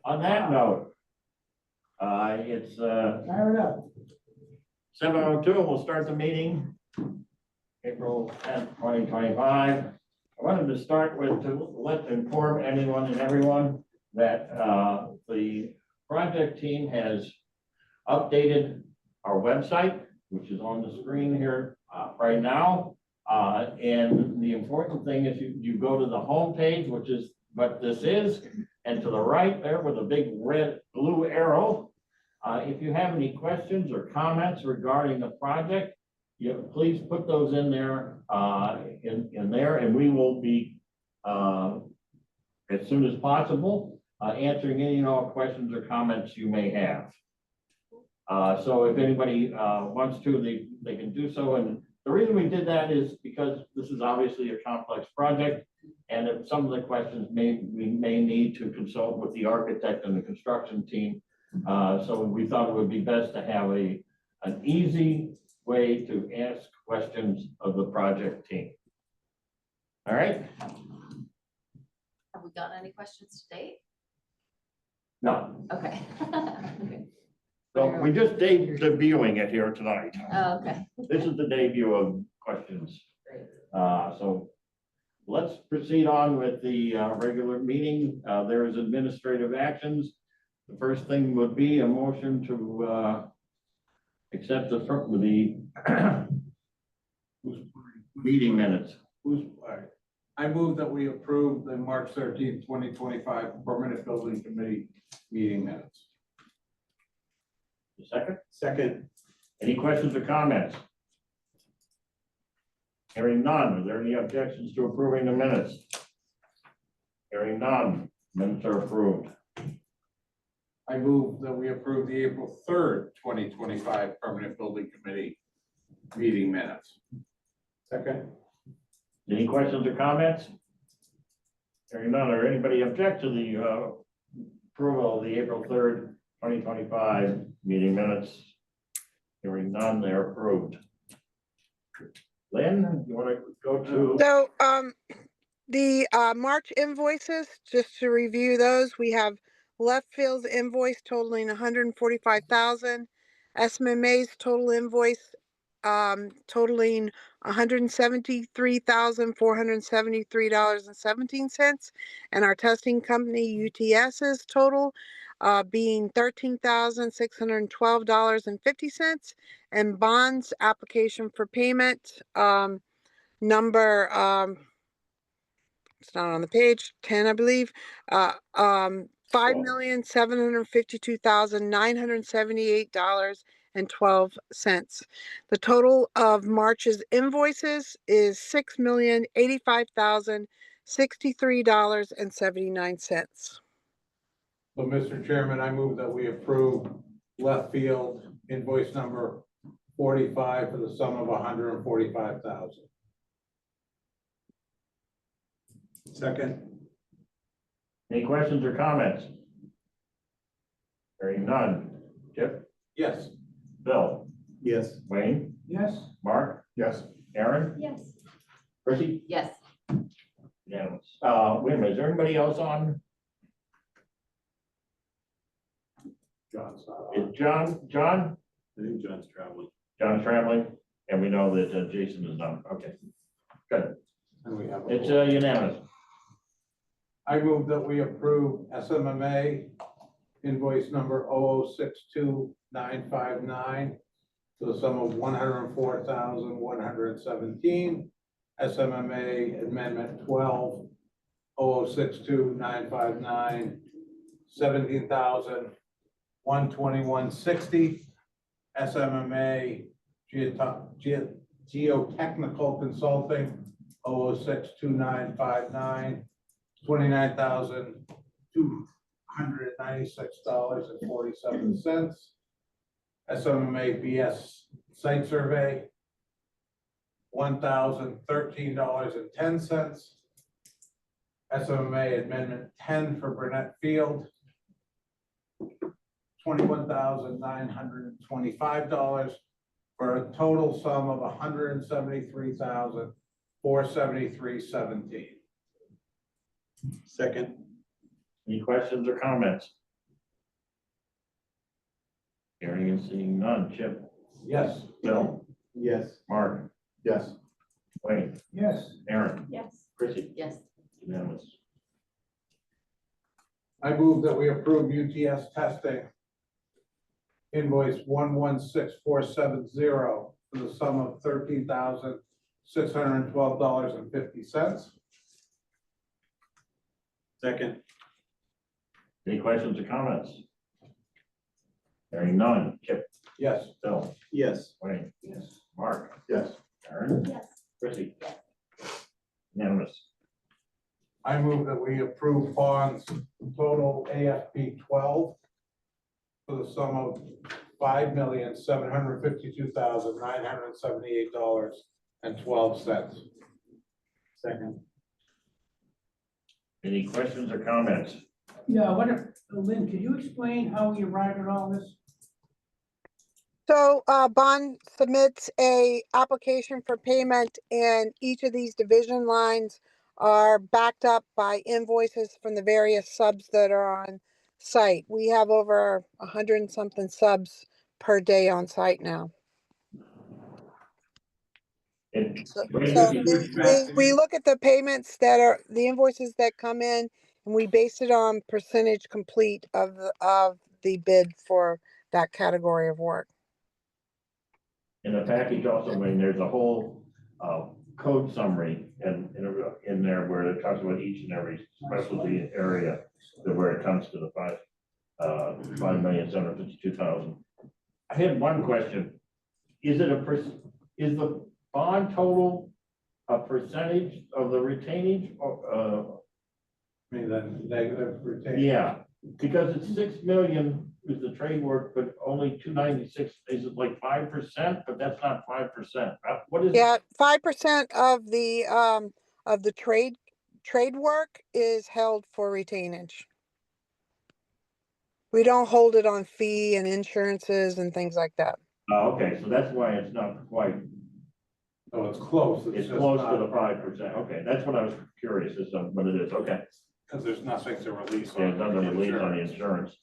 On that note, it's 7:02. We'll start the meeting. April 10th, 2025. I wanted to start with to inform anyone and everyone that the project team has updated our website, which is on the screen here right now. And the important thing is you go to the home page, which is what this is, and to the right there with a big blue arrow. If you have any questions or comments regarding the project, please put those in there, in there, and we will be as soon as possible answering any and all questions or comments you may have. So if anybody wants to, they can do so. And the reason we did that is because this is obviously a complex project, and if some of the questions we may need to consult with the architect and the construction team. So we thought it would be best to have an easy way to ask questions of the project team. All right. Have we gotten any questions to date? No. Okay. Okay. So we just debuting it here tonight. Oh, okay. This is the debut of questions. Great. So let's proceed on with the regular meeting. There is administrative actions. The first thing would be a motion to accept the meeting minutes. I move that we approve the March 13th, 2025 Permanent Building Committee meeting minutes. Second? Second. Any questions or comments? Hearing none. Are there any objections to approving the minutes? Hearing none. Minutes are approved. I move that we approve the April 3rd, 2025 Permanent Building Committee meeting minutes. Second. Any questions or comments? Hearing none. Or anybody object to the approval of the April 3rd, 2025 meeting minutes? Hearing none, they're approved. Lynn, you want to go to? So the March invoices, just to review those, we have Leftfield's invoice totaling $145,000, SMMA's total invoice totaling $173,473.17, and our testing company UTS's total being $13,612.50, and bonds application for payment number it's not on the page, 10 I believe, $5,752,978.12. the total of March's invoices is $6,085,063.79. So, Mr. Chairman, I move that we approve Left Field invoice number 45 for the sum of $145,000. Second. Any questions or comments? Hearing none. Chip? Yes. Bill? Yes. Wayne? Yes. Mark? Yes. Aaron? Yes. Chrissy? Yes. Unanimous. Wait a minute, is there anybody else on? John's not on. Is John? I think John's traveling. John's traveling, and we know that Jason is not. Okay, good. And we have. It's unanimous. I move that we approve SMMA invoice number 0062959 to the sum of $104,117. SMMA Amendment 12 0062959 $17,121.60. SMMA Geotechnical Consulting 0062959 $29,296.47. SMMA BS Site Survey $1,013.10. SMMA Amendment 10 for Burnett Field $21,925 for a total sum of $173,473.17. Second. Any questions or comments? Hearing and seeing none. Chip, Yes. Bill, Yes. Mark, Yes. Wayne, Yes. Aaron, Yes. Chrissy, Yes. unanimous. I move that we approve UTS testing invoice 116470 for the sum of $13,612.50. Second. Any questions or comments? Hearing none. Chip, Yes. Bill, Yes. Wayne, Yes. Mark, Yes. Aaron, Yes. Chrissy, unanimous. I move that we approve bonds total AFP 12 for the sum of $5,752,978.12. Second. Any questions or comments? Yeah, Lynn, could you explain how we arrived at all this? So, bond submits a application for payment, and each of these division lines are backed up by invoices from the various subs that are on site. We have over 100 and something subs per day on site now. And So, Wayne, so could you- we look at the payments that are, the invoices that come in, and we base it on percentage complete of the bid for that category of work. in the package also, when there's a whole code summary and in there where it talks about each and every specialty area, where it comes to the 5,752,000. I had one question. Is it is the bond total a percentage of the retainage? I mean, the negative retain. Yeah, because it's 6 million is the trade work, but only 296, is it like 5%? But that's not 5%. What is? Yeah, 5% of the trade work is held for retainage. We don't hold it on fee and insurances and things like that. Okay, so that's why it's not quite, Oh, it's close. it's just close to not- the 5%. Okay, that's what I was curious as to what it is. Okay. Because there's nothing to release Yeah, on. it doesn't release on the insurance.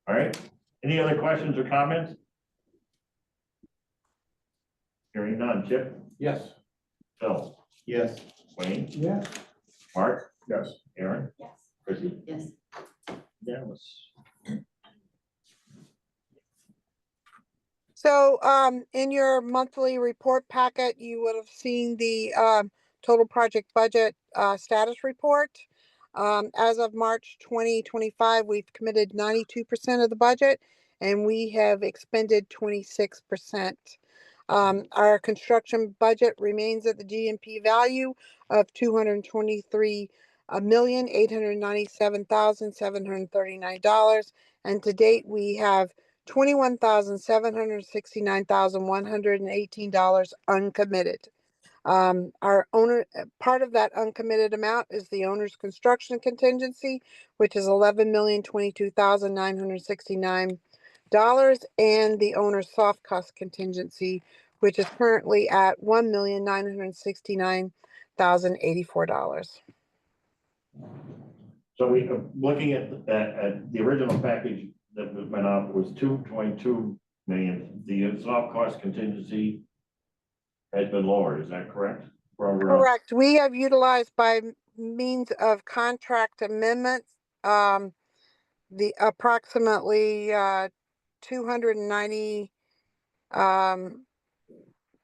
All right, any other questions or comments? Hearing none. Chip, Yes. Phil, Yes. Wayne, Yes. Mark, Yes. Aaron, Yes. Chrissy, Yes. unanimous. So, in your monthly report packet, you would have seen the, total project budget, status report. As of March 2025, we've committed 92% of the budget, and we have expended 26%. Our construction budget remains at the GMP value of $223,897,739. And to date, we have $21,769,118 uncommitted. Our owner, part of that uncommitted amount is the owner's construction contingency, which is $11,022,969, and the owner's soft cost contingency, which is currently at $1,969,084. So we, looking at the original package that went out was 2.2 million. The soft cost contingency has been lowered, is that correct? Correct. We have utilized by means of contract amendments, the approximately 290,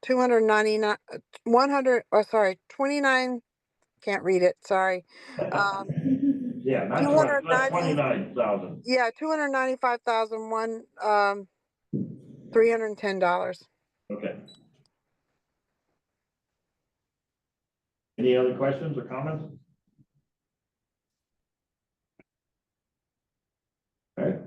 299, 100, oh, sorry, 29, can't read it, sorry. Yeah, not 290, 29,000. yeah, $295,001, $310. Okay. Any other questions or comments? Okay,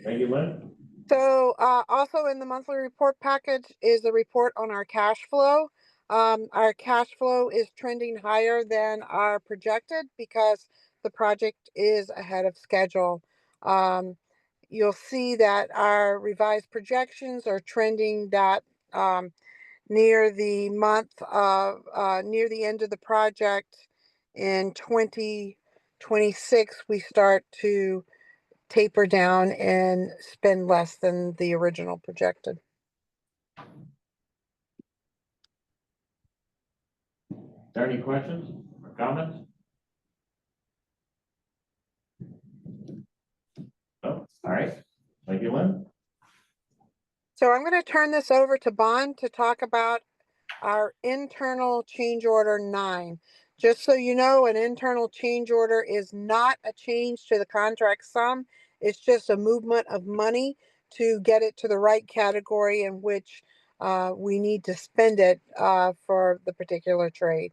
thank you, Lynn. So, also in the monthly report package is a report on our cash flow. Our cash flow is trending higher than our projected because the project is ahead of schedule. You'll see that our revised projections are trending that, near the near the end of the project in 2026, we start to taper down and spend less than the original projected. Are there any questions or comments? No, all right, thank you, Lynn. So I'm going to turn this over to Bond to talk about our internal change order 9. Just so you know, an internal change order is not a change to the contract sum. It's just a movement of money to get it to the right category in which we need to spend it for the particular trade.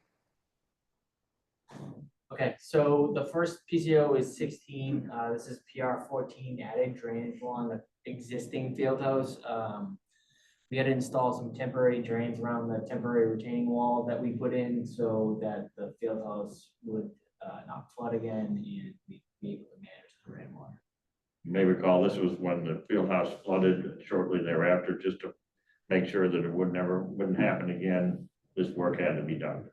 Okay, so the first PCO is 16. This is PR 14 added drainage along the existing field house. We had to install some temporary drains around the temporary retaining wall that we put in so that the field house would not flood again and we'd be able to manage the rainwater. You may recall this was when the field house flooded shortly thereafter, just to make sure that it wouldn't happen again. This work had to be done.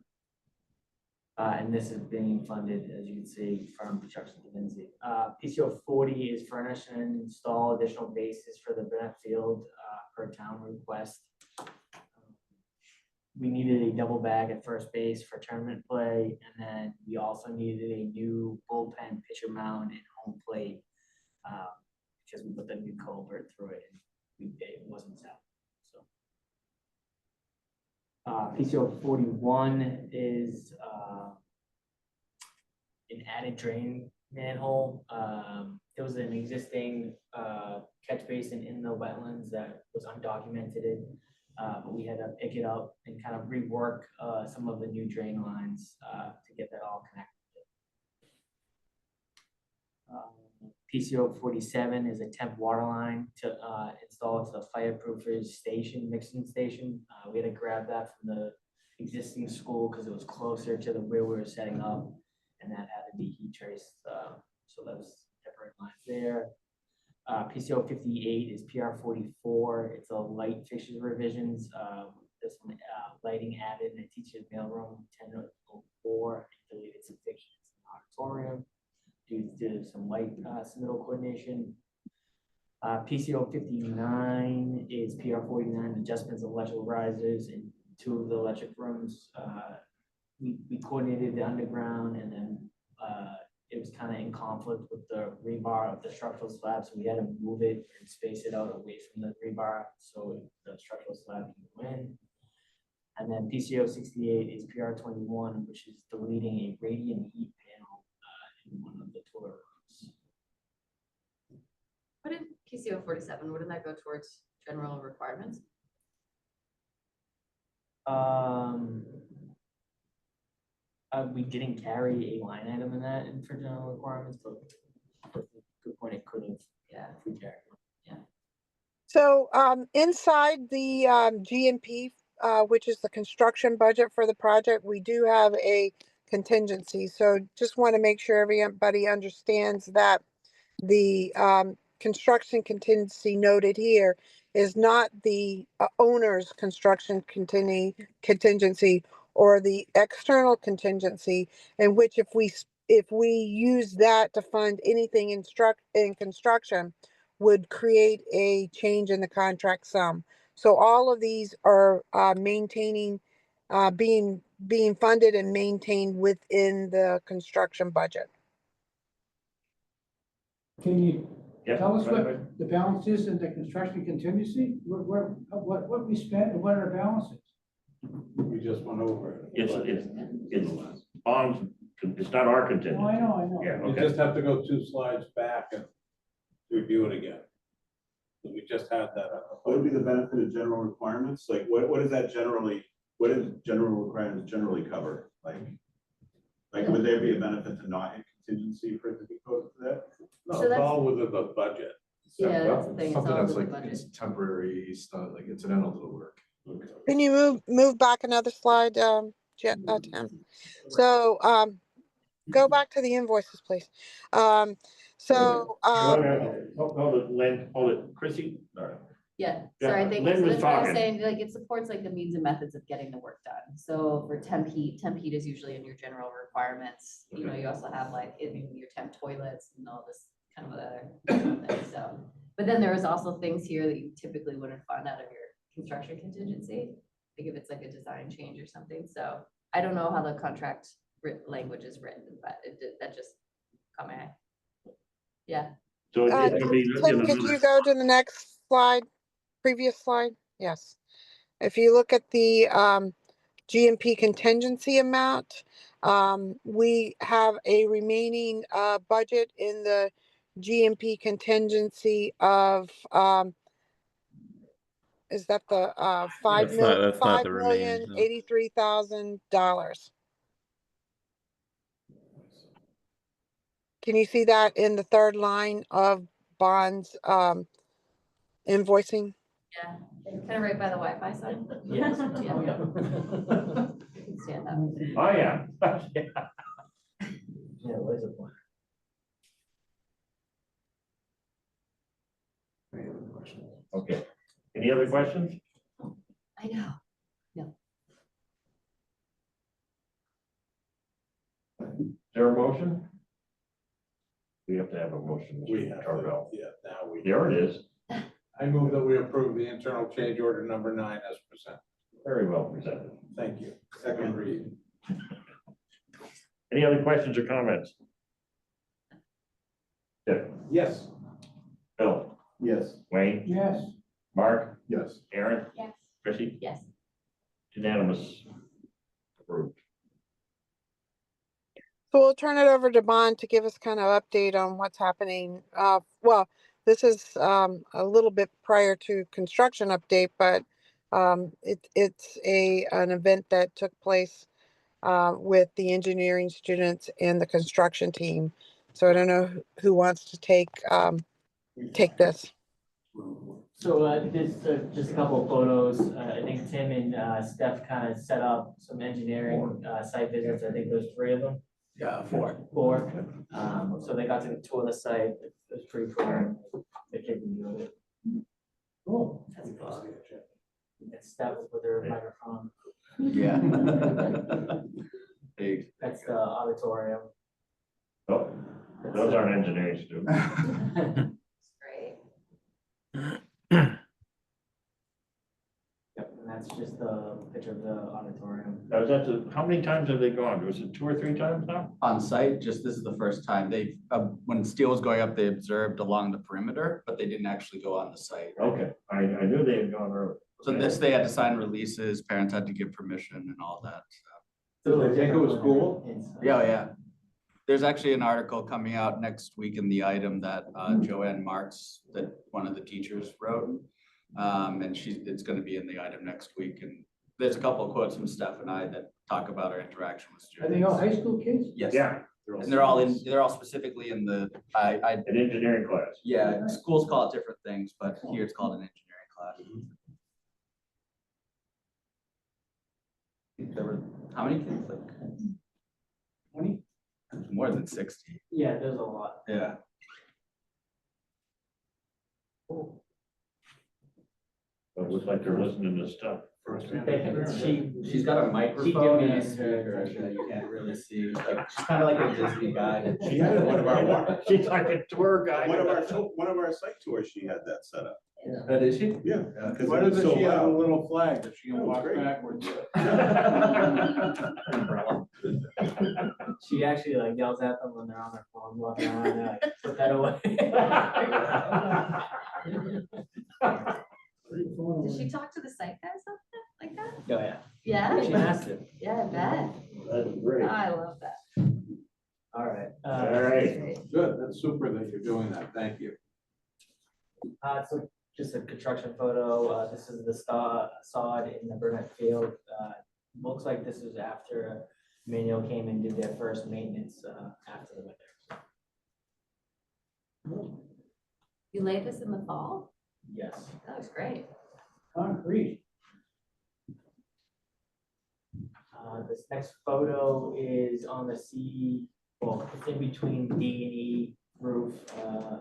And this is being funded, as you can see, from Construction Divinity. PCO 40 is furnish and install additional bases for the Bennett Field per town request. We needed a double bag at first base for tournament play, and then we also needed a new bullpen pitcher mound and home plate because we put the new culvert through it and it wasn't sound. PCO 41 is an added drain manhole. There was an existing catch basin in the wetlands that was undocumented, but we had to pick it up and kind of rework some of the new drain lines to get that all connected. PCO 47 is a temp water line to install to the fireproofers station, mixing station. We had to grab that from the existing school because it was closer to where we were setting up, and that had to be heat traced. So that was temporary lines there. PCO 58 is PR 44. It's a light fixtures revisions. There's some lighting added in the teacher's mailroom 1004. Deleted some fixtures in the auditorium due to some light submittal coordination. PCO 59 is PR 49, adjustments of electrical risers in 2 of the electric rooms. We coordinated the underground, and then it was kind of in conflict with the rebar of the structural slab, so we had to move it and space it out away from the rebar so the structural slab can go in. And then PCO 68 is PR 21, which is deleting a radiant heat panel in one of the toilet rooms. What did PCO 47, wouldn't that go towards general requirements? We didn't carry a line item in that in for general requirements, but good point, it could have, yeah, if we carried one. So inside the GMP, which is the construction budget for the project, we do have a contingency. So just want to make sure everybody understands that the construction contingency noted here is not the owner's construction contingency or the external contingency, in which if we use that to fund anything in construction, would create a change in the contract sum. So all of these are being funded and maintained within the construction budget. Can you Yeah, tell us go ahead. what the balance is in the construction contingency? What we spent and what our balance is? We just went over it. It's bonds, it's not our Oh, contingency. I know. Yeah, You okay. just have to go 2 slides back and review it again. We just had that. What would be the benefit of general requirements? Like, what is that generally, what does general requirements generally cover? Like, would there be a benefit to not hit contingency for it to be coded to that? No, So it's that's- all within the budget. Yeah, that's the thing. It's Something all that's in the like, budget. it's temporary stuff, like incidental to the work. Okay. Can you move back another slide, Tim? So go back to the invoices, please. So Hold it, Lynn, hold it, Chrissy. All right. Yeah, Yeah, sorry, I think, Lynn so was that's what I was talking. saying, like, it supports like the means and methods of getting the work done. So for temp heat is usually in your general requirements. You know, you also have like in your temp toilets and all this kind of other thing, so. But then there was also things here that you typically wouldn't find out of your construction contingency. Like if it's like a design change or something, so I don't know how the contract language is written, but that just caught my eye. Yeah, So it'll be. Tim, could you go to the next slide, previous slide? Yes. If you look at the GMP contingency amount, we have a remaining budget in the GMP contingency of is that the That's not the remaining, no. $5,083,000. Can you see that in the third line of bonds invoicing? yeah, kind of right by the Wi-Fi sign. Yes. Yeah. You can stand up. Oh, yeah. Yeah, where's the point? Okay. Any other questions? I know. Is there a motion? We have to have a motion. Mr. We have, Carvel. yeah, now we. There it is. I move that we approve the internal change order number 9 as presented. Very well presented. Thank you. Second read. Any other questions or comments? Jeff, Yes. Bill, Yes. Wayne, Yes, Mark, Yes. Aaron, Yes. Chrissy, Yes. unanimous. Approved. So we'll turn it over to Bond to give us kind of update on what's happening. Well, this is a little bit prior to construction update, but it's an event that took place with the engineering students and the construction team. So I don't know who wants to take this. So this just a couple of photos. I think Tim and Steph kind of set up some engineering site visits. I think there's 3 of them. Yeah, 4. Four. So they got to tour the site. It was pretty cool. The kids enjoyed it. cool. That's fun. It's Steph with her microphone. Yeah. Big. That's the auditorium. Oh, those aren't engineering students. Great. Yep, and that's just the picture of the auditorium. Now, is that how many times have they gone? Was it 2 or 3 times now? On site, just this is the first time they, when steel was going up, they observed along the perimeter, but they didn't actually go on the site. Okay, I knew they had gone earlier. So this, they had to sign releases, parents had to give permission and all that. Did they think it was cool? Yeah, yeah. There's actually an article coming out next week in the item that Joanne Marks, that one of the teachers wrote. And it's gonna be in the item next week. And there's a couple of quotes from Steph and I that talk about our interaction with Are students. they all high school kids? Yes. Yeah, And they're all specifically in the, an engineering class. yeah, schools call it different things, but here it's called an engineering class. There were, how many kids? Like 20? more than 60. Yeah, there's a lot. Yeah. It looks like they're listening to stuff. She's got a She microphone did and a me speaker that you can't really see. Like, she's kind of like a Disney guide. She had one of our, She's like a tour guide. one of our site tours, she had that set up. That is she? Yeah. Because Why it was doesn't so she have a loud. little flag that she can Oh, it's walk great. backwards? She actually like yells at them when they're on their phone walking around. They're like, put that away. Did she talk to the site guys like that? Oh, yeah. Yeah? She asked it. Yeah, I bet. That's great. I love that. All right. All right. Great. Good, that's super that you're doing that. Thank you. So just a construction photo. This is the sod in the Burnett Field. Looks like this is after Manual came and did their first maintenance after the winter. You laid this in the fall? Yes. That was great. Concrete. This next photo is on the C, well, it's in between D and E roof. And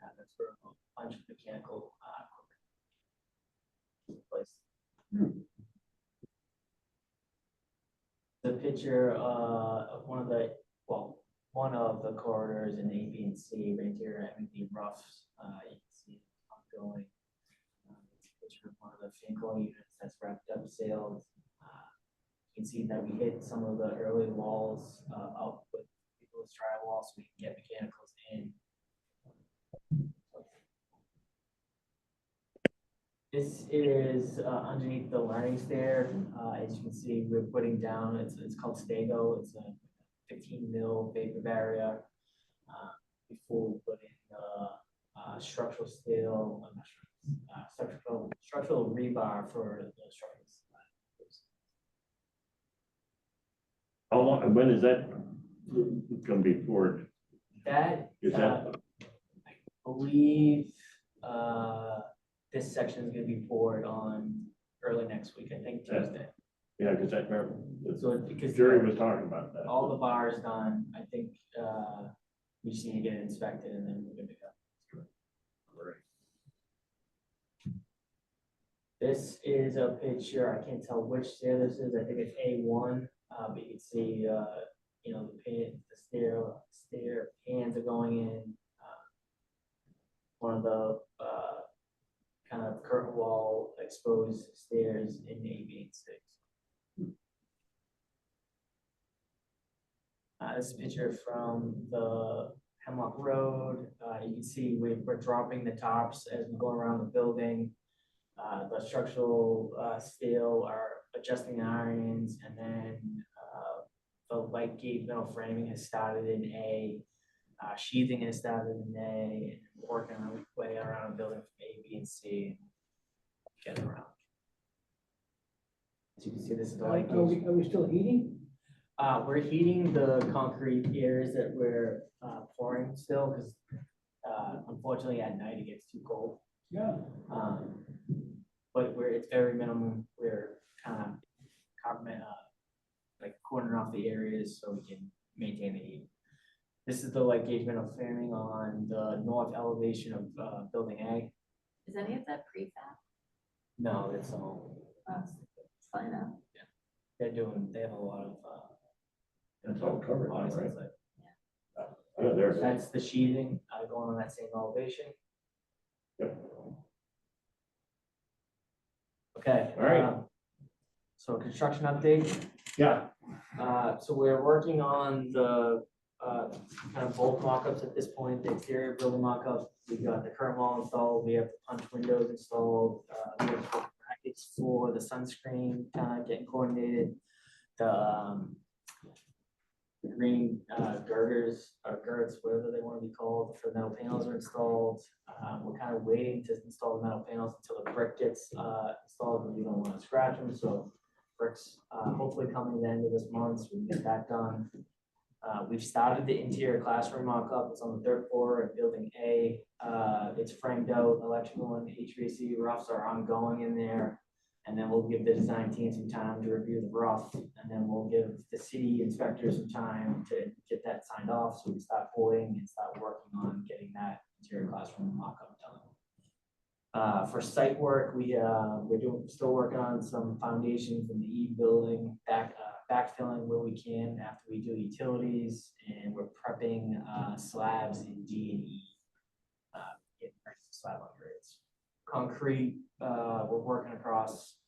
that's for a bunch of mechanical place. The picture of one of the, well, one of the corridors in A, B, and C, right here, the roughs, you can see ongoing. It's a picture of one of the fan coil units that's wrapped up sales. You can see that we hit some of the early walls up with people's drywall, so we can get mechanicals in. This is underneath the learning stair. As you can see, we're putting down, it's called Stego. It's a 15 mil vapor barrier. Before we put in the structural steel, structural rebar for the structures. How long, when is that gonna be poured? That, Is that, I believe, this section is gonna be poured on early next week, I think Tuesday. yeah, because that, So because Jerry was talking about that. all the bars done, I think, we just need to get it inspected and then we're good to go. This is a picture, I can't tell which stair this is, I think it's A1, but you can see, you know, the stair pans are going in. One of the, kind of curtain wall exposed stairs in A, B, and 6. This is a picture from the Hemlock Road. You can see we're dropping the tops as we go around the building. The structural steel are adjusting irons, and then the light gauge metal framing has started in A. Sheathing has started in A, and working our way around the building from A, B, and C. Get around. As you can see, this is the light gauge. Are we still heating? We're heating the concrete areas that we're pouring still, because unfortunately at night it gets too cold. Yeah. But it's very minimum. We're kind of like cornering off the areas so we can maintain the heat. This is the light gauge metal framing on the north elevation of building A. Is any of that prefab? No, it's all, It's fine now. they have a lot of It's all covered, bodies right? inside. Yeah, there it is. That's the sheathing going on that same elevation. Yep. Okay. All right. So construction update. Yeah, So we're working on the kind of bulk mock-ups at this point, the exterior building mock-up. We got the curtain wall installed, we have the punch windows installed, we have the brackets for the sunscreen kind of getting coordinated. The green girders or girts, whatever they want to be called, for the metal panels are installed. We're kind of waiting to install the metal panels until the brick gets installed, and we don't want to scratch them, so bricks hopefully coming the end of this month, so we can get that done. We've started the interior classroom mock-up. It's on the 3rd floor at building A. It's framed out, electrical and HVAC roughs are ongoing in there. And then we'll give the design team some time to review the rough, and then we'll give the city inspectors some time to get that signed off, so we can start boarding and start working on getting that interior classroom mock-up done. For site work, we're still working on some foundations in the E building, backfilling where we can after we do utilities, and we're prepping slabs in D and E. Getting ready for slab upgrades. Concrete, we're working across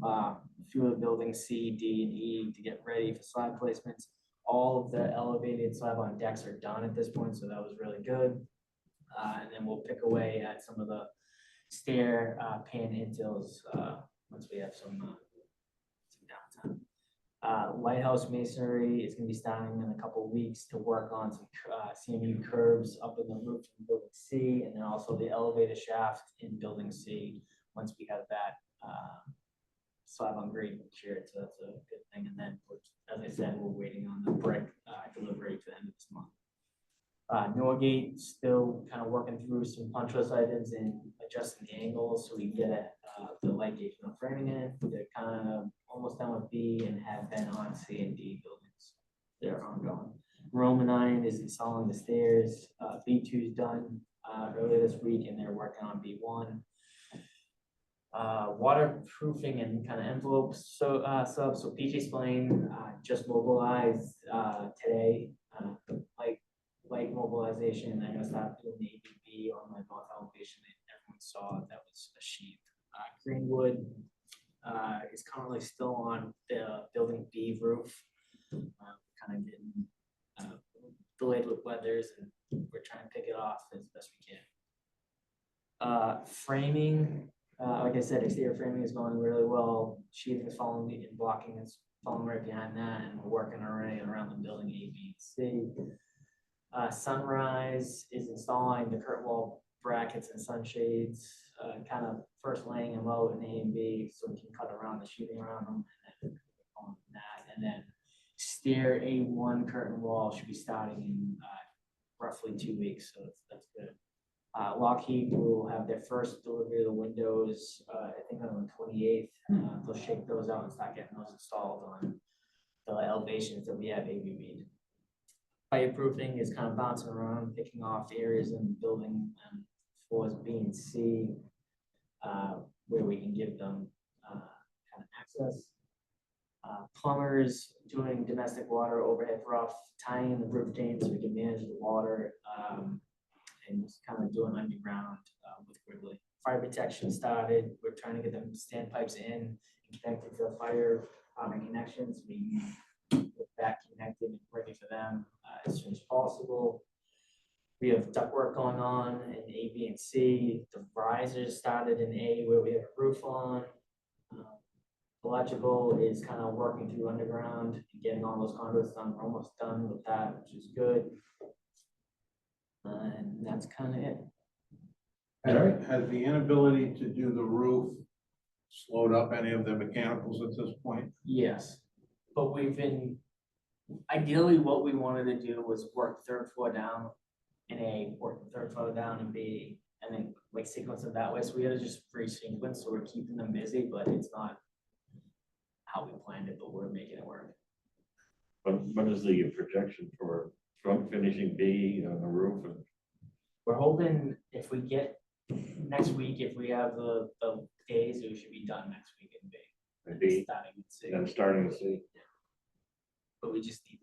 a few of the buildings C, D, and E to get ready for slab placements. All of the elevated slab on decks are done at this point, so that was really good. And then we'll pick away at some of the stair pan intills once we have some downtime. Lighthouse masonry is going to be starting in a couple of weeks to work on some CMU curves up in the roof in building C, and then also the elevator shaft in building C once we have that slab on grade cleared, so that's a good thing. And then, as I said, we're waiting on the brick delivery to the end of this month. Norgate still kind of working through some punch list items and adjusting the angles so we can get the light gauge metal framing in. They're kind of almost done with B and have been on C and D buildings. They're ongoing. Roman Iron is installing the stairs. B2 is done earlier this week, and they're working on B1. Waterproofing and kind of envelopes. So PJ Splain just mobilized today. like mobilization, I guess that doing the ABB on the north elevation that everyone saw that was achieved. Greenwood is currently still on the building B roof. Kind of getting delayed with weathers, and we're trying to pick it off as best we can. Framing, like I said, exterior framing is going really well. Sheathing is following and blocking is following right behind that, and we're working already around the building A, B, and C. Sunrise is installing the curtain wall brackets and sunshades, kind of first laying them out in A and B so we can cut around the sheathing around them, and then on that, and then stair A1 curtain wall should be starting in roughly 2 weeks, so that's good. Lockheed will have their first delivery of the windows, I think on the 28th. They'll shake those out and start getting those installed on the elevations that we have ABB'd. Fireproofing is kind of bouncing around, picking off areas in the building, floors B and C, where we can give them kind of access. Plumbers doing domestic water overhead rough, tying in the roof drain so we can manage the water, and just kind of doing underground with Quigley. Fire protection started. We're trying to get them standpipes in and connected to the fire connections. We get that connected and ready for them as soon as possible. We have ductwork going on in A, B, and C. The risers started in A where we have a roof on. Electrical is kind of working through underground and getting all those conduits done. We're almost done with that, which is good. And that's kind of it. Has the inability to do the roof slowed up any of the mechanicals at this point? Yes, but we've been, ideally what we wanted to do was work the third floor down in A, work the third floor down in B, and then like sequence it that way. So we had to just re-sequence, so we're keeping them busy, but it's not how we planned it, but we're making it work. But what is the projection for finishing B on the roof? And We're hoping if we get next week, if we have the days, we should be done next week in B. B, Starting at C. and starting to see. But we just need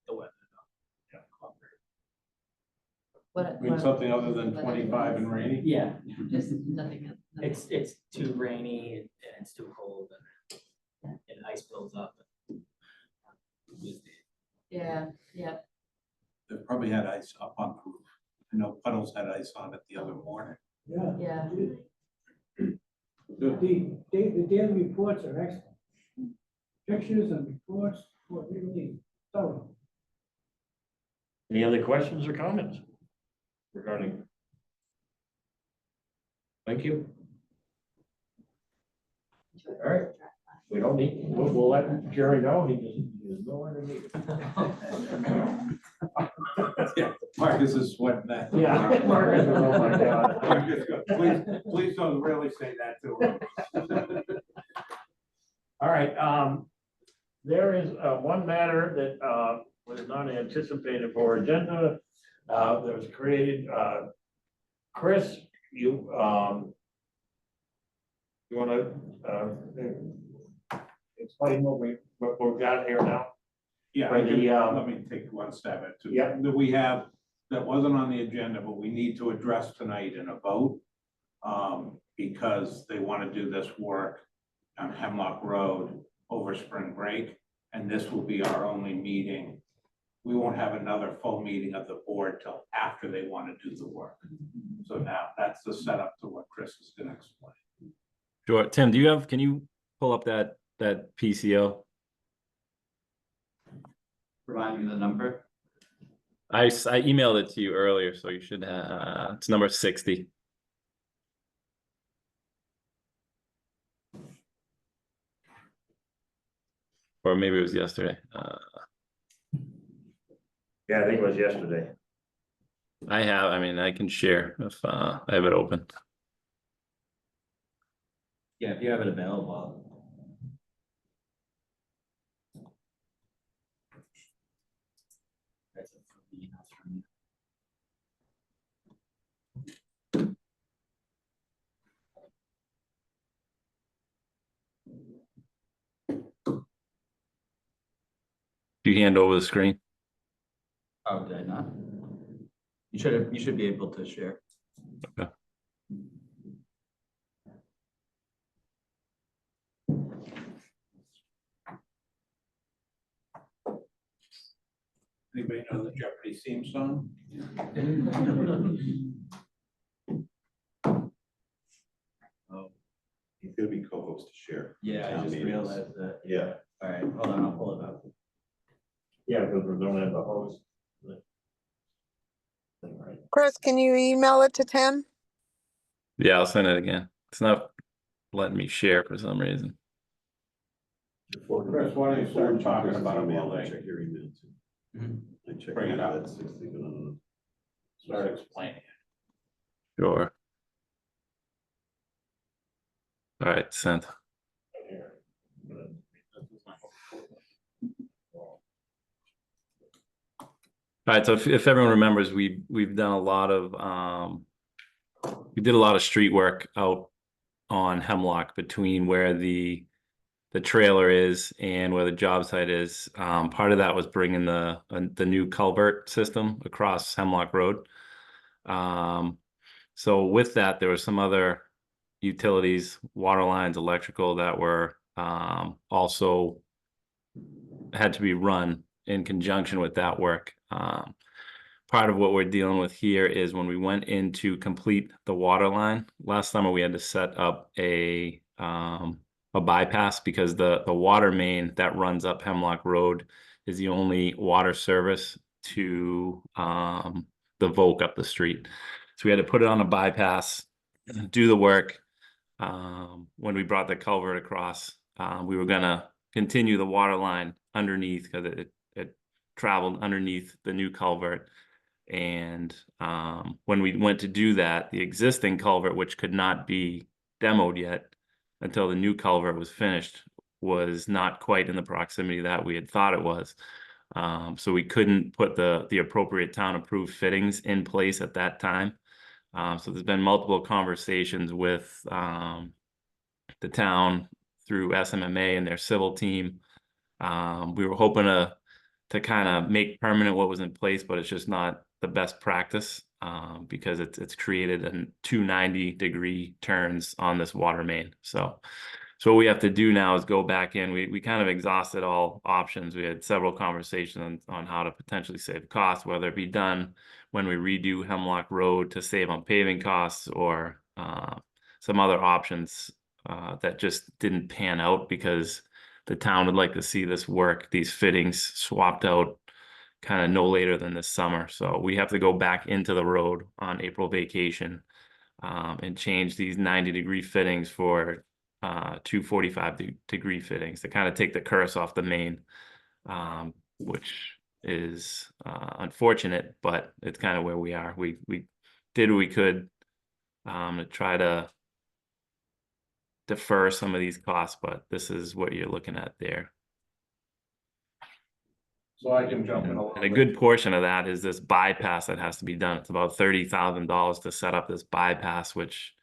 the weather. Yeah. I mean, something other than 25 and rainy? Yeah, Just nothing else. it's too rainy and it's too cold and ice builds up. Yeah, They probably had ice up on the roof. I know Puddles had ice on it the other morning. Yeah. yeah. The daily reports are excellent. Pictures and reports were really thorough. Any other questions or comments regarding? Thank you. All right. We don't need, we'll let Jerry know, he is nowhere to meet. Yeah, Marcus is sweating that. Yeah, Marcus, oh my God. Marcus, please don't really say that to him. All right, there is one matter that was not anticipated for agenda, that was created. Chris, you want to explain what we've got here now? Yeah, For the, let me take one stab at it. Yeah. That we have, that wasn't on the agenda, but we need to address tonight in a vote. Because they want to do this work on Hemlock Road over spring break, and this will be our only meeting. We won't have another full meeting of the board till after they want to do the work. So now that's the setup to what Chris is going to explain. Sure. Tim, can you pull up that PCO? Provide me the number. I emailed it to you earlier, so you should it's number 60. Or maybe it was yesterday. Yeah, I think it was yesterday. I can share if I have it open. Yeah, if you have it available. Do you hand over the screen? Oh, did I not? You should be able to share. Anybody know the Jeopardy theme song? Oh, he's gonna be co-host to share. Yeah, I Town just meetings. realized that. Yeah. All right, hold on, I'll pull it up. Yeah, because we're gonna have the host. Right. Chris, can you email it to Tim? Yeah, I'll send it again. It's not letting me share for some reason. Chris, why don't you start talking about it email? while they Check your email too. Mhm. I checked Bring it up. at 60, but I don't know. start explaining? Sure. All right, sent. All right, so if everyone remembers, we've done a lot of we did a lot of street work out on Hemlock between where the trailer is and where the job site is. Part of that was bringing the new culvert system across Hemlock Road. So with that, there were some other utilities, water lines, electrical that were also had to be run in conjunction with that work. Part of what we're dealing with here is when we went in to complete the water line last summer, we had to set up a bypass because the water main that runs up Hemlock Road is the only water service to the Volk up the street. So we had to put it on a bypass, do the work. When we brought the culvert across, we were gonna continue the water line underneath because it traveled underneath the new culvert. And when we went to do that, the existing culvert, which could not be demoed yet until the new culvert was finished, was not quite in the proximity that we had thought it was. So we couldn't put the appropriate town approved fittings in place at that time. So there's been multiple conversations with the town through SMMA and their civil team. We were hoping to kind of make permanent what was in place, but it's just not the best practice because it's created a 290-degree turns on this water main. So what we have to do now is go back in. We kind of exhausted all options. We had several conversations on how to potentially save costs, whether it be done when we redo Hemlock Road to save on paving costs or some other options that just didn't pan out because the town would like to see this work, these fittings swapped out kind of no later than this summer. So we have to go back into the road on April vacation and change these 90-degree fittings for 245-degree fittings to kind of take the curse off the main, which is unfortunate, but it's kind of where we are. We did what we could to try to defer some of these costs, but this is what you're looking at there. So I can jump in a little And a bit. good portion of that is this bypass that has to be done. It's about $30,000 to set up this bypass, which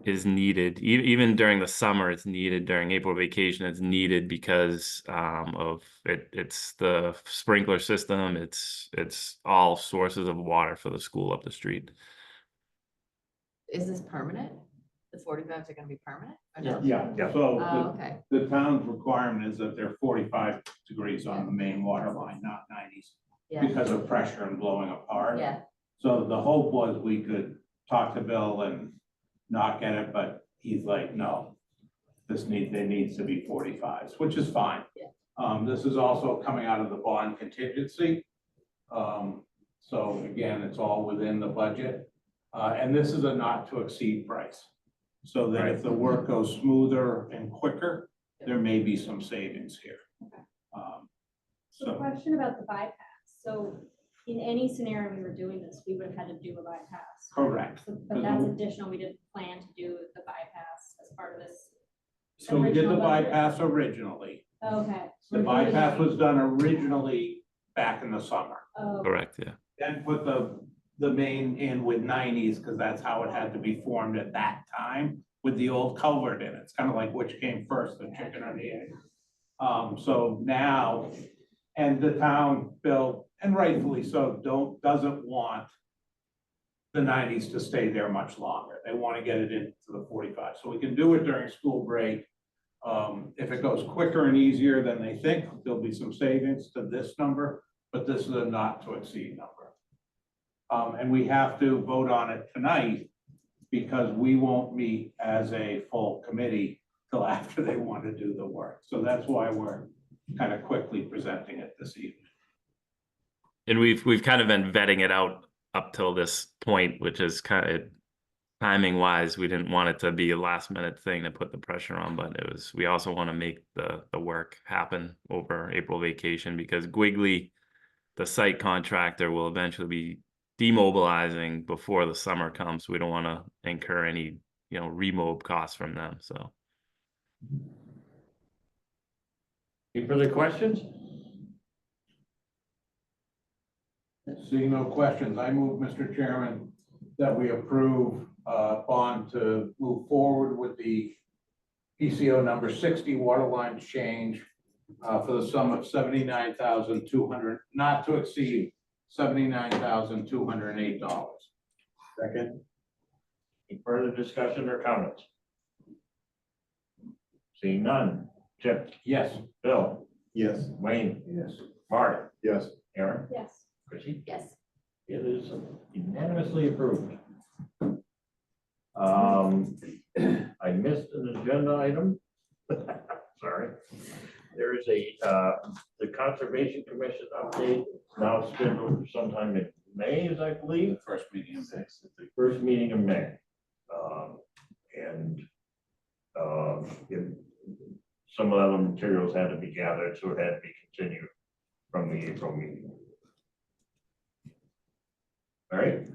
is needed. Even during the summer, it's needed. During April vacation, it's needed because of it. It's the sprinkler system. It's all sources of water for the school up the street. Is this permanent? The 45s are gonna be permanent? or no? Yeah, Yeah. so Oh, okay. the town's requirement is that they're 45 degrees on the main water line, not 90s, Yeah, because of pressure and blowing apart. yeah, So the hope was we could talk to Bill and not get it, but he's like, no. There needs to be 45s, which is fine. Yeah. This is also coming out of the bond contingency. So again, it's all within the budget. And this is a not to exceed price. So that if the work goes smoother and quicker, there may be some savings here. So a question about the bypass. So in any scenario we were doing this, we would have had to do a bypass. Correct. But that's additional. We didn't plan to do the bypass as part of this. So we did the Original budget? bypass originally. Okay. The bypass was done originally back in the summer. Oh, Correct, yeah. Then put the main in with 90s, because that's how it had to be formed at that time with the old culvert in it. It's kind of like which came first, the chicken or the egg. So now And the town, Bill, and rightfully so, doesn't want the 90s to stay there much longer. They want to get it into the 45. So we can do it during school break. If it goes quicker and easier than they think, there'll be some savings to this number, but this is a not to exceed number. And we have to vote on it tonight because we won't meet as a full committee till after they want to do the work. So that's why we're kind of quickly presenting it this evening. And we've kind of been vetting it out up till this point, which is kind of timing wise, we didn't want it to be a last minute thing to put the pressure on, but we also want to make the work happen over April vacation because Quigley, the site contractor, will eventually be demobilizing before the summer comes. We don't want to incur any, remob costs from them, so. Any further questions? Seeing no questions, I move, Mr. Chairman, that we approve bond to move forward with the PCO number 60 water line change for the sum of $79,200, not to exceed $79,208. Second, Any further discussion or comments? Seeing none. Chip, Yes. Bill, yes. Wayne, Yes. Mark, Yes. Aaron, Yes. Chrissy. Yes. It is unanimously approved. I missed an agenda item. Sorry. There is the Conservation Commission update now scheduled for sometime in May, as I believe. First meeting of May. The first meeting in May. Some of the other materials had to be gathered, so it had to be continued from the April meeting. All right.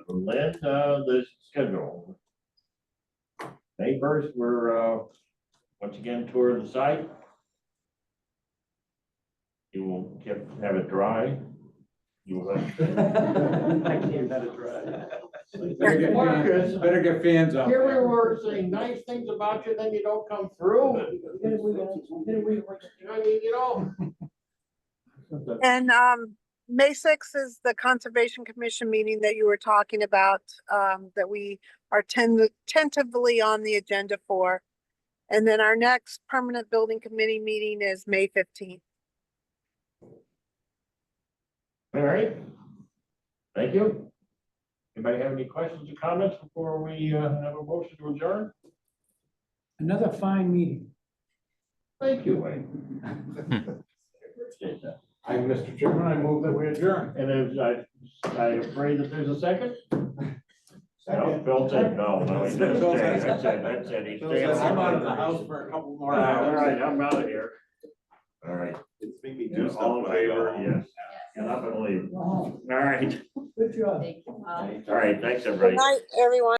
Lynn, the schedule. May 1st, we're once again tour the site. You will have it dry. You will have. I can't let it dry. Better get fans out Here we there. were saying nice things about you, then you don't come through. I mean, And May 6th is the Conservation Commission meeting that you were talking about, that we are tentatively on the agenda for. And then our next permanent building committee meeting is May 15th. All right. Thank you. Anybody have any questions or comments before we have a motion to adjourn? Another fine meeting. Thank you, Wayne. Appreciate that. Mr. Chairman, I move that we adjourn. And I'm afraid that there's a second? No, Phil said no, he didn't say, that's it, he's staying. I'm out of the house for a couple more All hours. right, I'm out of here. All right. It's making me Yeah, do stuff all in when I go favor, home. yes. Get up and leave. Go home. All right, Good job. Thank you. all right, thanks, Good everybody. night, everyone.